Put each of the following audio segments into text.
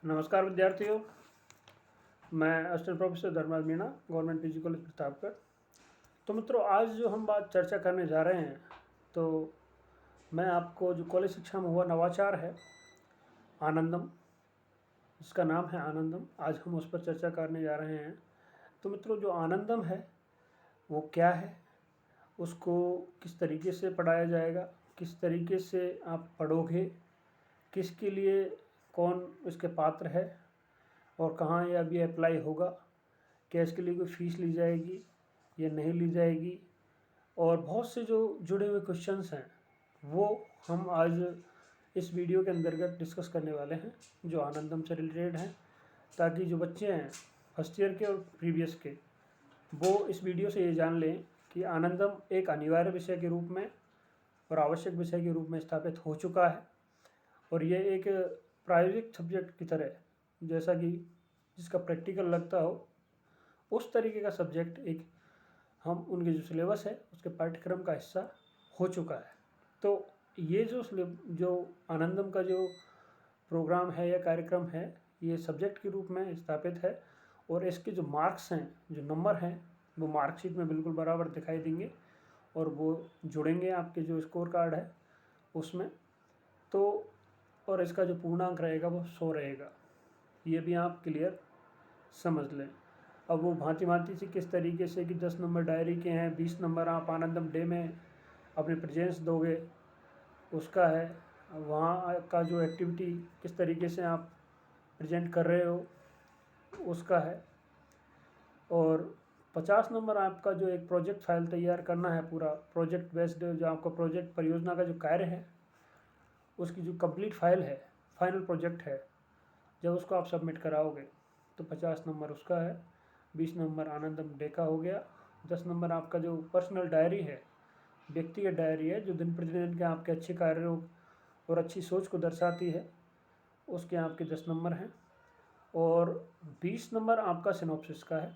नमस्कार विद्यार्थियों, मैं assistant professor Dharmraj Meena, government PG college Pratapgarh. तो मित्रों, आज जो हम बात चर्चा करने जा रहे हैं, तो मैं आपको जो कॉलेज शिक्षा में हुआ नवाचार है आनंदम, जिसका नाम है आनंदम, आज हम उस पर चर्चा करने जा रहे हैं। तो मित्रों, जो आनंदम है वो क्या है, उसको किस तरीके से पढ़ाया जाएगा, किस तरीके से आप पढ़ोगे, किसके लिए कौन इसके पात्र है और कहाँ ये अभी अप्लाई होगा, क्या इसके लिए कोई फ़ीस ली जाएगी या नहीं ली जाएगी, और बहुत से जो जुड़े हुए क्वेश्चंस हैं वो हम आज इस वीडियो के अंतर्गत डिस्कस करने वाले हैं, जो आनंदम से रिलेटेड हैं, ताकि जो बच्चे हैं फर्स्ट ईयर के और प्रीवियस के, वो इस वीडियो से ये जान लें कि आनंदम एक अनिवार्य विषय के रूप में और आवश्यक विषय के रूप में स्थापित हो चुका है, और ये एक प्रायोगिक सब्जेक्ट की तरह, जैसा कि जिसका प्रैक्टिकल लगता हो उस तरीके का सब्जेक्ट एक हम उनके जो सिलेबस है उसके पाठ्यक्रम का हिस्सा हो चुका है। तो ये जो आनंदम का जो प्रोग्राम है या कार्यक्रम है, ये सब्जेक्ट के रूप में स्थापित है, और इसके जो मार्क्स हैं, जो नंबर हैं, वो मार्कशीट में बिल्कुल बराबर दिखाई देंगे और वो जुड़ेंगे आपके जो स्कोर कार्ड है उसमें। तो और इसका जो पूर्णांक रहेगा वो 100 रहेगा, ये भी आप क्लियर समझ लें। अब वो भांति भांति से किस तरीके से कि 10 नंबर डायरी के हैं, 20 नंबर आप आनंदम डे में अपने प्रेजेंस दोगे उसका है, वहाँ का जो एक्टिविटी किस तरीके से आप प्रेजेंट कर रहे हो उसका है, और 50 नंबर आपका जो एक प्रोजेक्ट फाइल तैयार करना है, पूरा प्रोजेक्ट बेस्ड जो आपका प्रोजेक्ट परियोजना का जो कार्य है उसकी जो कंप्लीट फाइल है, फाइनल प्रोजेक्ट है, जब उसको आप सबमिट कराओगे तो 50 नंबर उसका है, 20 नंबर आनंदम डे का हो गया, 10 नंबर आपका जो पर्सनल डायरी है, व्यक्तिगत डायरी है, जो दिन प्रतिदिन के आपके अच्छे कार्यों और अच्छी सोच को दर्शाती है, उसके आपके 10 नंबर हैं, और 20 नंबर आपका सिनॉप्सिस का है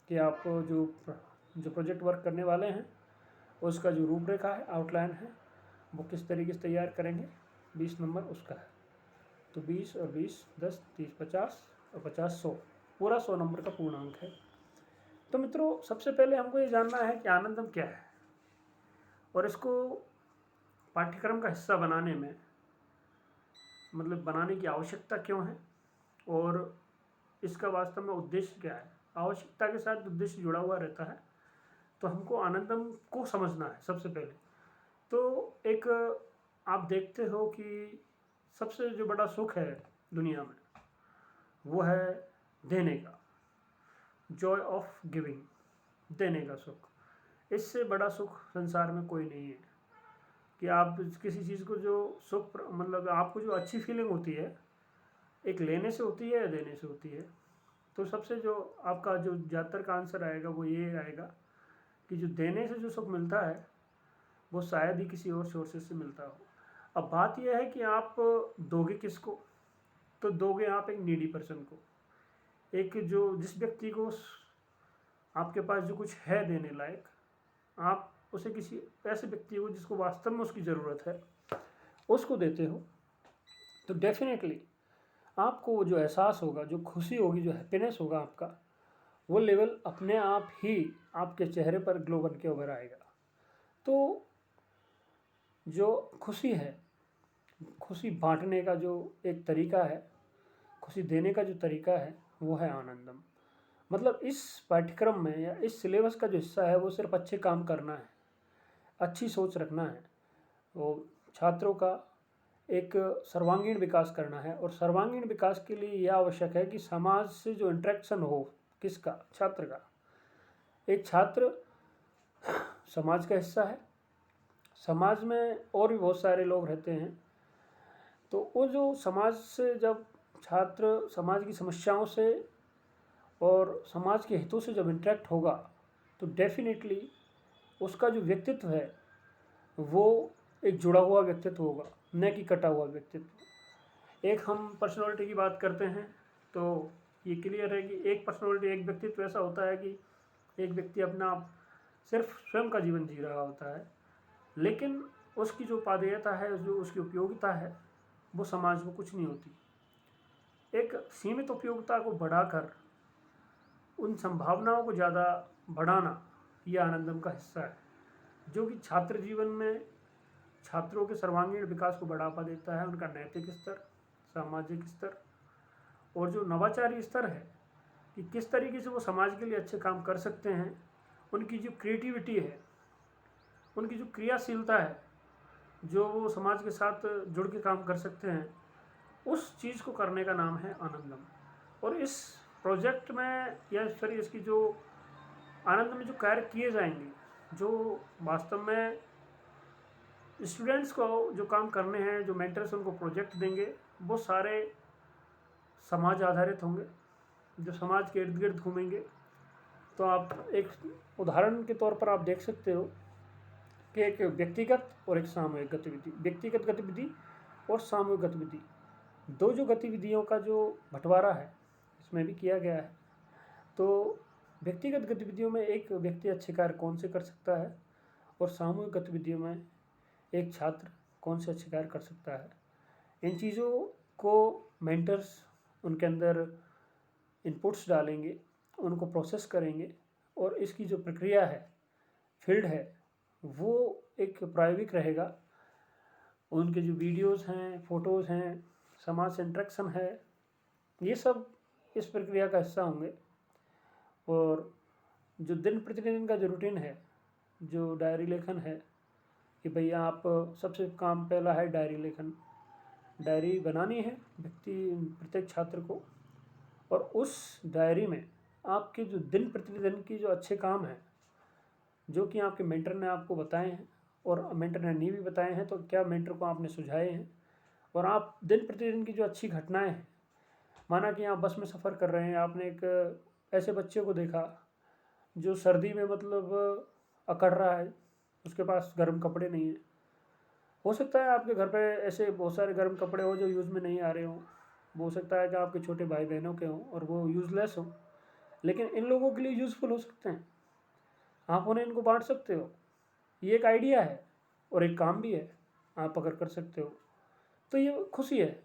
कि आप जो प्रोजेक्ट वर्क करने वाले हैं उसका जो रूपरेखा है, आउटलाइन है, वो किस तरीके से तैयार करेंगे, 20 नंबर उसका है। तो 20 और 20 10 30 50 और 50 100, पूरा 100 नंबर का पूर्णांक है। तो मित्रों, सबसे पहले हमको ये जानना है कि आनंदम क्या है और इसको पाठ्यक्रम का हिस्सा बनाने में मतलब बनाने की आवश्यकता क्यों है, और इसका वास्तव में उद्देश्य क्या है। आवश्यकता के साथ उद्देश्य जुड़ा हुआ रहता है, तो हमको आनंदम को समझना है सबसे पहले। तो एक आप देखते हो कि सबसे जो बड़ा सुख है दुनिया में वो है देने का, जॉय ऑफ गिविंग, देने का सुख। इससे बड़ा सुख संसार में कोई नहीं है कि आप किसी चीज़ को जो सुख मतलब आपको जो अच्छी फीलिंग होती है, एक लेने से होती है या देने से होती है। तो सबसे जो आपका जो ज़्यादातर का आंसर आएगा वो ये आएगा कि जो देने से जो सुख मिलता है वो शायद ही किसी और सोर्सेज से मिलता हो। अब बात यह है कि आप दोगे किसको, तो दोगे आप एक नीडी पर्सन को, एक जो जिस व्यक्ति को आपके पास जो कुछ है देने लायक, आप उसे किसी ऐसे व्यक्ति को जिसको वास्तव में उसकी ज़रूरत है उसको देते हो, तो डेफिनेटली आपको वो जो एहसास होगा, जो खुशी होगी, जो हैप्पीनेस होगा आपका, वो लेवल अपने आप ही आपके चेहरे पर ग्लो बन के उभर आएगा। तो जो खुशी है, खुशी बांटने का जो एक तरीका है, खुशी देने का जो तरीका है, वो है आनंदम। मतलब इस पाठ्यक्रम में या इस सिलेबस का जो हिस्सा है वो सिर्फ अच्छे काम करना है, अच्छी सोच रखना है, वो छात्रों का एक सर्वांगीण विकास करना है, और सर्वांगीण विकास के लिए यह आवश्यक है कि समाज से जो इंटरेक्शन हो, किसका, छात्र का। एक छात्र समाज का हिस्सा है, समाज में और भी बहुत सारे लोग रहते हैं, तो वो जो समाज से जब छात्र समाज की समस्याओं से और समाज के हितों से जब इंटरेक्ट होगा तो डेफिनेटली उसका जो व्यक्तित्व है वो एक जुड़ा हुआ व्यक्तित्व होगा, न कि कटा हुआ व्यक्तित्व। एक हम पर्सनालिटी की बात करते हैं तो ये क्लियर है कि एक पर्सनालिटी, एक व्यक्तित्व ऐसा होता है कि एक व्यक्ति अपना सिर्फ स्वयं का जीवन जी रहा होता है, लेकिन उसकी जो उपादेयता है, जो उसकी उपयोगिता है, वो समाज को कुछ नहीं होती। एक सीमित उपयोगिता को बढ़ाकर उन संभावनाओं को ज़्यादा बढ़ाना यह आनंदम का हिस्सा है, जो कि छात्र जीवन में छात्रों के सर्वांगीण विकास को बढ़ावा देता है। उनका नैतिक स्तर, सामाजिक स्तर और जो नवाचारी स्तर है कि किस तरीके से वो समाज के लिए अच्छे काम कर सकते हैं, उनकी जो क्रिएटिविटी है, उनकी जो क्रियाशीलता है, जो वो समाज के साथ जुड़ के काम कर सकते हैं, उस चीज़ को करने का नाम है आनंदम। और इस प्रोजेक्ट में या सॉरी इसकी जो आनंद में जो कार्य किए जाएंगे, जो वास्तव में स्टूडेंट्स को जो काम करने हैं, जो मेंटर्स उनको प्रोजेक्ट देंगे, वो सारे समाज आधारित होंगे, जो समाज के इर्द गिर्द घूमेंगे। तो आप एक उदाहरण के तौर पर आप देख सकते हो कि एक व्यक्तिगत और एक सामूहिक गतिविधि, व्यक्तिगत गतिविधि और सामूहिक गतिविधि, दो जो गतिविधियों का जो बंटवारा है इसमें भी किया गया है। तो व्यक्तिगत गतिविधियों में एक व्यक्ति अच्छे कार्य कौन से कर सकता है और सामूहिक गतिविधियों में एक छात्र कौन से अच्छे कार्य कर सकता है, इन चीज़ों को मेंटर्स उनके अंदर इनपुट्स डालेंगे, उनको प्रोसेस करेंगे और इसकी जो प्रक्रिया है, फील्ड है, वो एक प्रायोगिक रहेगा। उनके जो वीडियोस हैं, फ़ोटोज़ हैं, समाज से इंटरेक्शन है, ये सब इस प्रक्रिया का हिस्सा होंगे। और जो दिन प्रतिदिन का जो रूटीन है, जो डायरी लेखन है कि भैया आप सबसे काम पहला है डायरी लेखन, डायरी बनानी है प्रत्येक छात्र को, और उस डायरी में आपके जो दिन प्रतिदिन की जो अच्छे काम हैं, जो कि आपके मेंटर ने आपको बताए हैं और मेंटर ने नहीं भी बताए हैं तो क्या मेंटर को आपने सुझाए हैं, और आप दिन प्रतिदिन की जो अच्छी घटनाएं हैं, माना कि आप बस में सफ़र कर रहे हैं, आपने एक ऐसे बच्चे को देखा जो सर्दी में मतलब अकड़ रहा है, उसके पास गर्म कपड़े नहीं है। हो सकता है आपके घर पे ऐसे बहुत सारे गर्म कपड़े हो जो यूज़ में नहीं आ रहे हों, हो सकता है कि आपके छोटे भाई बहनों के हों और वो यूज़लेस हों, लेकिन इन लोगों के लिए यूज़फुल हो सकते हैं। आप उन्हें इनको बांट सकते हो। ये एक आइडिया है और एक काम भी है, आप अगर कर सकते हो तो ये खुशी है,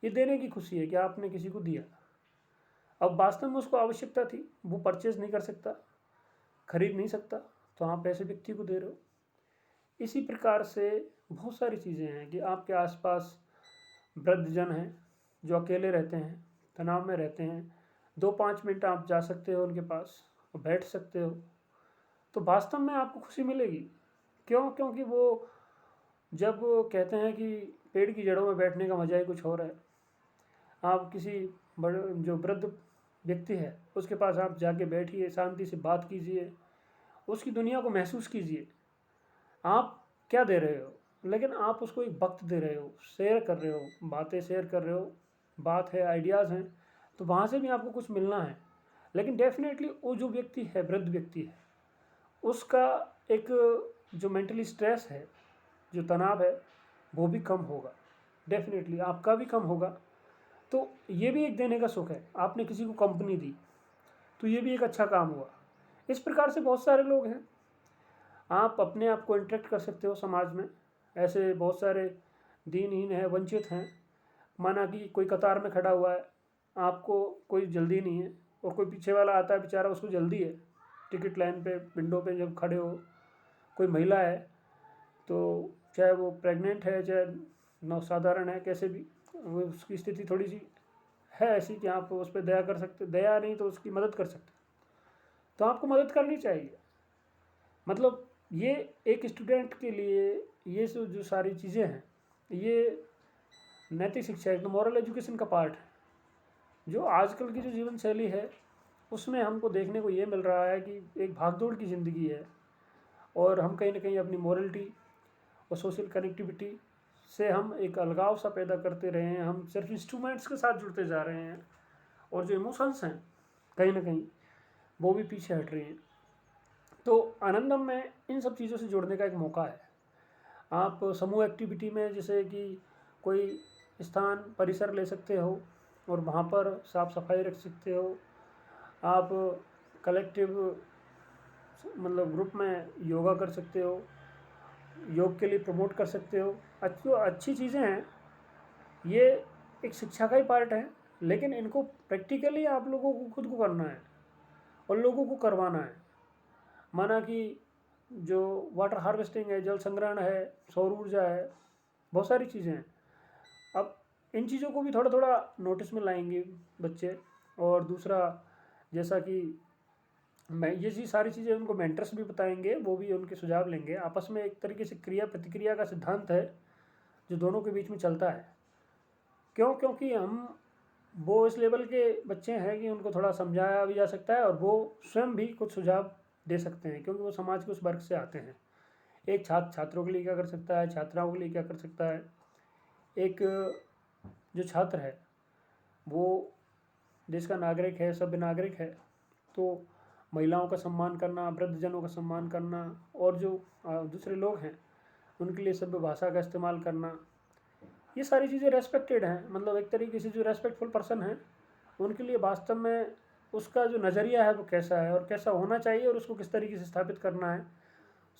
ये देने की खुशी है कि आपने किसी को दिया। अब वास्तव में उसको आवश्यकता थी, वो परचेज नहीं कर सकता, खरीद नहीं सकता, तो आप ऐसे व्यक्ति को दे रहे हो। इसी प्रकार से बहुत सारी चीज़ें हैं कि आपके आसपास वृद्धजन हैं जो अकेले रहते हैं, तनाव में रहते हैं, 2-5 मिनट आप जा सकते हो उनके पास और बैठ सकते हो, तो वास्तव में आपको खुशी मिलेगी। क्यों? क्योंकि वो जब कहते हैं कि पेड़ की जड़ों में बैठने का मज़ा ही कुछ और है। आप किसी बड़े जो वृद्ध व्यक्ति है उसके पास आप जाके बैठिए, शांति से बात कीजिए, उसकी दुनिया को महसूस कीजिए। आप क्या दे रहे हो, लेकिन आप उसको एक वक्त दे रहे हो, शेयर कर रहे हो, बातें शेयर कर रहे हो, बात है, आइडियाज़ हैं, तो वहाँ से भी आपको कुछ मिलना है। लेकिन डेफिनेटली वो जो व्यक्ति है, वृद्ध व्यक्ति है, उसका एक जो मेंटली स्ट्रेस है, जो तनाव है, वो भी कम होगा, डेफिनेटली आपका भी कम होगा। तो ये भी एक देने का सुख है, आपने किसी को कंपनी दी तो ये भी एक अच्छा काम हुआ। इस प्रकार से बहुत सारे लोग हैं, आप अपने आप को इंटरेक्ट कर सकते हो समाज में। ऐसे बहुत सारे दीनहीन हैं, वंचित हैं, माना कि कोई कतार में खड़ा हुआ है, आपको कोई जल्दी नहीं है और कोई पीछे वाला आता है, बेचारा उसको जल्दी है, टिकट लाइन पे विंडो पे जब खड़े हो, कोई महिला है तो चाहे वो प्रेग्नेंट है चाहे नवसाधारण है, कैसे भी वो उसकी स्थिति थोड़ी सी है ऐसी कि आप उस पर दया कर सकते, दया नहीं तो उसकी मदद कर सकते, तो आपको मदद करनी चाहिए। मतलब ये एक स्टूडेंट के लिए ये जो सारी चीज़ें हैं, ये नैतिक शिक्षा एक मॉरल एजुकेशन का पार्ट है। जो आजकल की जो जीवन शैली है उसमें हमको देखने को ये मिल रहा है कि एक भागदौड़ की ज़िंदगी है और हम कहीं ना कहीं अपनी मॉरलिटी और सोशल कनेक्टिविटी से हम एक अलगाव सा पैदा करते रहे हैं। हम सिर्फ इंस्ट्रूमेंट्स के साथ जुड़ते जा रहे हैं और जो इमोशंस हैं कहीं ना कहीं वो भी पीछे हट रही हैं। तो आनंदम में इन सब चीज़ों से जुड़ने का एक मौका है। आप समूह एक्टिविटी में जैसे कि कोई स्थान परिसर ले सकते हो और वहाँ पर साफ सफाई रख सकते हो। आप कलेक्टिव मतलब ग्रुप में योगा कर सकते हो, योग के लिए प्रमोट कर सकते हो। अच्छी चीज़ें हैं, ये एक शिक्षा का ही पार्ट है लेकिन इनको प्रैक्टिकली आप लोगों को खुद को करना है और लोगों को करवाना है। माना कि जो वाटर हार्वेस्टिंग है, जल संग्रहण है, सौर ऊर्जा है, बहुत सारी चीज़ें हैं। अब इन चीज़ों को भी थोड़ा थोड़ा नोटिस में लाएंगे बच्चे। और दूसरा, जैसा कि मैं ये चीज़ सारी चीज़ें उनको मेंटर्स भी बताएंगे, वो भी उनके सुझाव लेंगे। आपस में एक तरीके से क्रिया प्रतिक्रिया का सिद्धांत है जो दोनों के बीच में चलता है। क्यों? क्योंकि हम वो इस लेवल के बच्चे हैं कि उनको थोड़ा समझाया भी जा सकता है और वो स्वयं भी कुछ सुझाव दे सकते हैं, क्योंकि वो समाज के उस वर्ग से आते हैं। एक छात्र छात्रों के लिए क्या कर सकता है, छात्राओं के लिए क्या कर सकता है। एक जो छात्र है वो देश का नागरिक है, सभ्य नागरिक है, तो महिलाओं का सम्मान करना, वृद्धजनों का सम्मान करना, और जो दूसरे लोग हैं उनके लिए सभ्य भाषा का इस्तेमाल करना, ये सारी चीज़ें रेस्पेक्टेड हैं। मतलब एक तरीके से जो रेस्पेक्टफुल पर्सन है उनके लिए वास्तव में उसका जो नज़रिया है वो कैसा है और कैसा होना चाहिए और उसको किस तरीके से स्थापित करना है,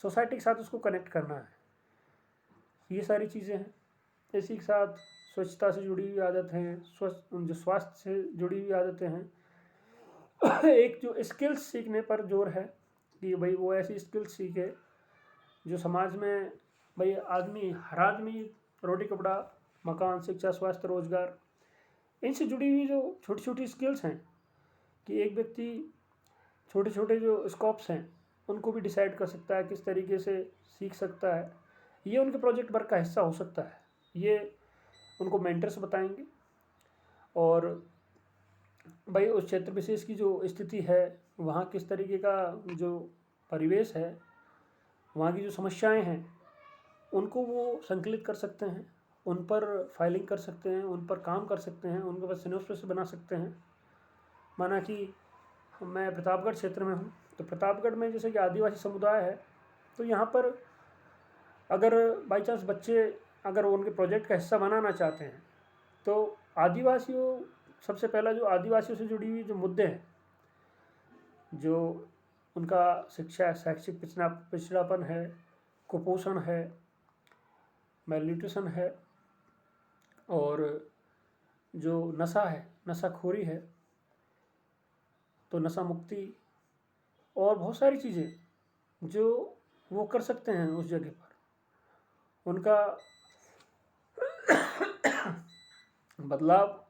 सोसाइटी के साथ उसको कनेक्ट करना है, ये सारी चीज़ें हैं। इसी के साथ स्वच्छता से जुड़ी हुई आदत हैं, जो स्वास्थ्य से जुड़ी हुई आदतें हैं। एक जो स्किल्स सीखने पर जोर है कि भाई वो ऐसी स्किल्स सीखे जो समाज में, भाई हर आदमी रोटी कपड़ा मकान शिक्षा स्वास्थ्य रोजगार, इनसे जुड़ी हुई जो छोटी छोटी स्किल्स हैं कि एक व्यक्ति छोटे छोटे जो स्कोप्स हैं उनको भी डिसाइड कर सकता है, किस तरीके से सीख सकता है, ये उनके प्रोजेक्ट वर्क का हिस्सा हो सकता है। ये उनको मेंटर्स बताएंगे। और भाई उस क्षेत्र विशेष की जो स्थिति है, वहाँ किस तरीके का जो परिवेश है, वहाँ की जो समस्याएं हैं, उनको वो संकलित कर सकते हैं, उन पर फाइलिंग कर सकते हैं, उन पर काम कर सकते हैं, उनके पास सिनोप्सिस बना सकते हैं। माना कि मैं प्रतापगढ़ क्षेत्र में हूँ, तो प्रतापगढ़ में जैसे कि आदिवासी समुदाय है, तो यहाँ पर अगर बाई चांस बच्चे अगर उनके प्रोजेक्ट का हिस्सा बनाना चाहते हैं, तो आदिवासियों, सबसे पहला जो आदिवासियों से जुड़ी हुई जो मुद्दे हैं, जो उनका शिक्षा शैक्षिक पिछड़ापन है, कुपोषण है, मेलन्यूट्रिशन है, और जो नशा है, नशाखोरी है, तो नशा मुक्ति, और बहुत सारी चीज़ें जो वो कर सकते हैं उस जगह पर। उनका बदलाव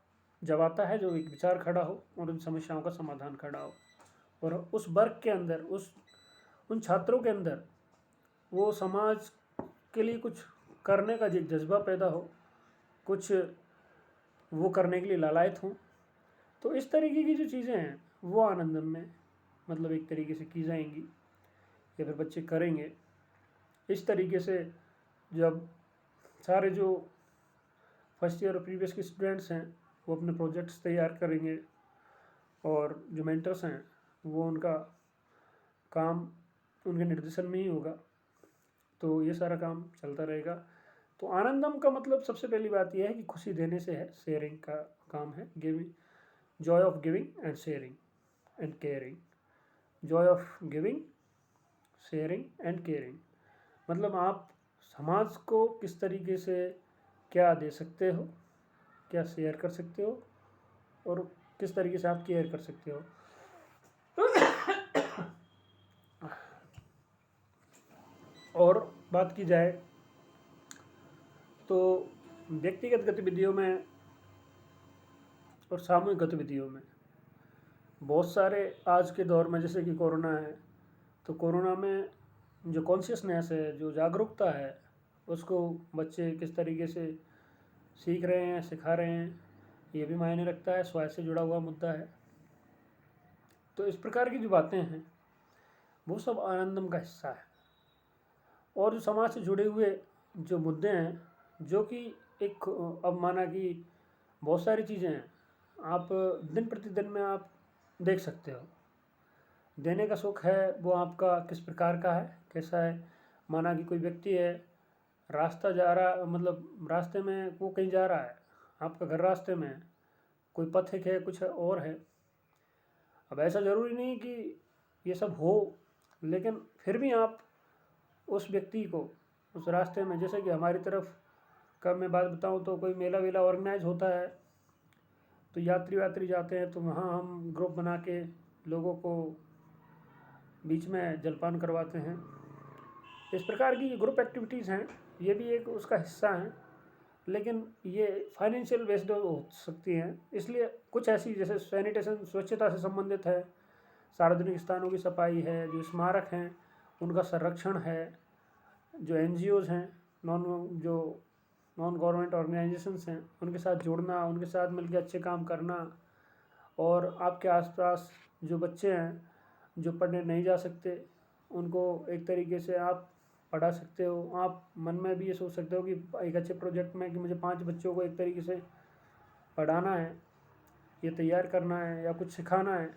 जब आता है, जो एक विचार खड़ा हो और उन समस्याओं का समाधान खड़ा हो, और उस वर्ग के अंदर, उन छात्रों के अंदर वो समाज के लिए कुछ करने का जज्बा पैदा हो, कुछ वो करने के लिए लालायत हों। तो इस तरीके की जो चीज़ें हैं वो आनंदम में मतलब एक तरीके से की जाएंगी या फिर बच्चे करेंगे। इस तरीके से जब सारे जो फर्स्ट ईयर और प्रीवियस के स्टूडेंट्स हैं वो अपने प्रोजेक्ट्स तैयार करेंगे, और जो मेंटर्स हैं वो उनका काम उनके निर्देशन में ही होगा, तो ये सारा काम चलता रहेगा। तो आनंदम का मतलब सबसे पहली बात यह है कि खुशी देने से है, शेयरिंग का काम है, giving, Joy of giving and sharing and caring. Joy of giving, sharing and caring, मतलब आप समाज को किस तरीके से क्या दे सकते हो, क्या शेयर कर सकते हो, और किस तरीके से आप केयर कर सकते हो। और बात की जाए तो व्यक्तिगत गतिविधियों में और सामूहिक गतिविधियों में बहुत सारे, आज के दौर में जैसे कि कोरोना है, तो कोरोना में जो कॉन्शियसनेस है, जो जागरूकता है, उसको बच्चे किस तरीके से सीख रहे हैं, सिखा रहे हैं, ये भी मायने रखता है, स्वास्थ्य से जुड़ा हुआ मुद्दा है। तो इस प्रकार की जो बातें हैं वो सब आनंदम का हिस्सा है। और जो समाज से जुड़े हुए जो मुद्दे हैं, जो कि एक, अब माना कि बहुत सारी चीज़ें हैं, आप दिन प्रतिदिन में आप देख सकते हो, देने का सुख है वो आपका किस प्रकार का है, कैसा है। माना कि कोई व्यक्ति है, रास्ता जा रहा, मतलब रास्ते में वो कहीं जा रहा है, आपका घर रास्ते में है, कोई पथिक है, कुछ और है। अब ऐसा ज़रूरी नहीं कि ये सब हो, लेकिन फिर भी आप उस व्यक्ति को उस रास्ते में, जैसे कि हमारी तरफ का मैं बात बताऊं तो कोई मेला वेला ऑर्गेनाइज होता है, तो यात्री वात्री जाते हैं तो वहाँ हम ग्रुप बना के लोगों को बीच में जलपान करवाते हैं। इस प्रकार की ये ग्रुप एक्टिविटीज़ हैं, ये भी एक उसका हिस्सा हैं, लेकिन ये फाइनेंशियल बेस्ड हो सकती हैं। इसलिए कुछ ऐसी जैसे सैनिटेशन, स्वच्छता से संबंधित है, सार्वजनिक स्थानों की सफाई है, जो स्मारक हैं उनका संरक्षण है, जो NGOs हैं, नॉन गवर्नमेंट ऑर्गेनाइजेशंस हैं, उनके साथ जुड़ना, उनके साथ मिलकर अच्छे काम करना। और आपके आसपास जो बच्चे हैं जो पढ़ने नहीं जा सकते, उनको एक तरीके से आप पढ़ा सकते हो। आप मन में भी ये सोच सकते हो कि एक अच्छे प्रोजेक्ट में कि मुझे 5 बच्चों को एक तरीके से पढ़ाना है, ये तैयार करना है या कुछ सिखाना है।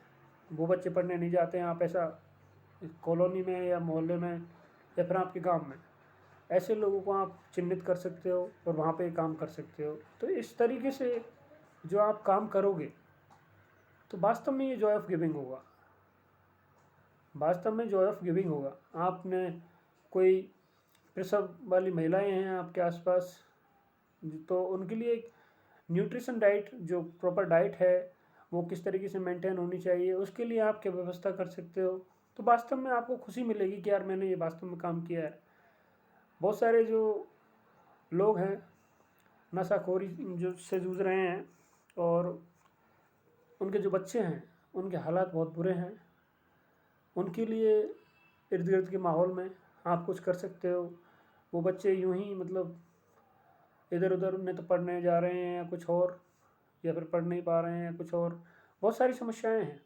वो बच्चे पढ़ने नहीं जाते हैं, आप ऐसा कॉलोनी में या मोहल्ले में या फिर आपके गांव में ऐसे लोगों को आप चिन्हित कर सकते हो और वहाँ पे काम कर सकते हो। तो इस तरीके से जो आप काम करोगे तो वास्तव में ये जॉय ऑफ गिविंग होगा, वास्तव में जॉय ऑफ गिविंग होगा। आपने कोई प्रसव वाली महिलाएं हैं आपके आसपास, तो उनके लिए एक न्यूट्रिशन डाइट, जो प्रॉपर डाइट है वो किस तरीके से मेंटेन होनी चाहिए, उसके लिए आप क्या व्यवस्था कर सकते हो। तो वास्तव में आपको खुशी मिलेगी कि यार मैंने ये वास्तव में काम किया है। बहुत सारे जो लोग हैं नशाखोरी जो से जूझ रहे हैं और उनके जो बच्चे हैं उनके हालात बहुत बुरे हैं, उनके लिए इर्द गिर्द के माहौल में आप कुछ कर सकते हो। वो बच्चे यूं ही मतलब इधर उधर उन्हें तो पढ़ने जा रहे हैं या कुछ और, या फिर पढ़ नहीं पा रहे हैं कुछ और, बहुत सारी समस्याएं हैं।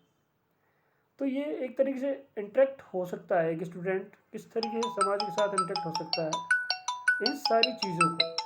तो ये एक तरीके से इंटरेक्ट हो सकता है, एक स्टूडेंट किस तरीके से समाज के साथ इंटरेक्ट हो सकता है। इन सारी चीज़ों को